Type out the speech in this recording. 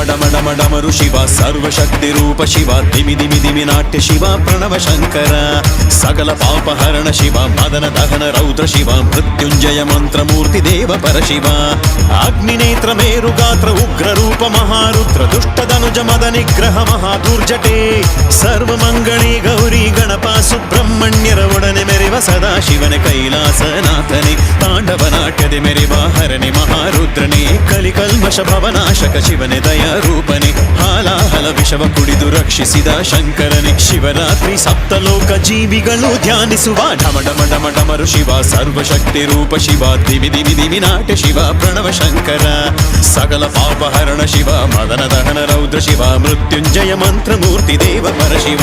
ಡಮರು ಶಿವ ಸರ್ವಶಕ್ತಿ ರೂಪ ಶಿವ ದಿಮಿ ದಿಮಿ ದಿಮಿ ನಾಟ್ಯ ಶಿವ ಪ್ರಣವ ಶಂಕರ ಸಕಲ ಪಾಪಹರಣ ಶಿವ ಮದನ ದಹನ ರೌದ್ರ ಶಿವ ಮೃತ್ಯುಂಜಯ ಮಂತ್ರ ಮೂರ್ತಿ ದೇವ ಪರ ಶಿವ ಅಗ್ನಿನೇತ್ರ ಮೇರು ಗಾತ್ರ ಉಗ್ರ ರೂಪ ಮಹಾರುದ್ರ ದುಷ್ಟದನುಜ ಮದ ನಿಗ್ರಹ ಮಹಾದುರ್ಜಟೆ ಸರ್ವಮಂಗಳಿ ಗೌರಿ ಗಣಪ ಸುಬ್ರಹ್ಮಣ್ಯರ ಒಡನೆ ಮೆರೆವ ಸದಾ ಶಿವನ ಕೈಲಾಸನಾಥನೆ ತಾಂಡವ ನಾಟ್ಯದೆ ಮೆರೆವ ಹರನೆ ಮಹಾರುದ್ರನೇ ಕಲಿಕಲ್ಮಶ ಭವನಾಶಕ ಶಿವನೆ ದಯ ರೂಪನೆ ಹಾಲಾಹಲ ವಿಷವ ಕುಡಿದು ರಕ್ಷಿಸಿದ ಶಂಕರನೆ ಶಿವರಾತ್ರಿ ಸಪ್ತಲೋಕ ಜೀವಿಗಳು ಧ್ಯಾನಿಸುವ ಡಮರು ಶಿವ ಸರ್ವಶಕ್ತಿ ರೂಪ ಶಿವ ದಿವಿ ದಿವಿ ದಿವಿ ನಾಟ್ಯ ಶಿವ ಪ್ರಣವ ಶಂಕರ ಸಕಲ ಪಾಪಹರಣ ಶಿವ ಮದನ ದಹನ ರೌದ್ರ ಶಿವ ಮೃತ್ಯುಂಜಯ ಮಂತ್ರ ಮೂರ್ತಿ ದೇವ ಪರ ಶಿವ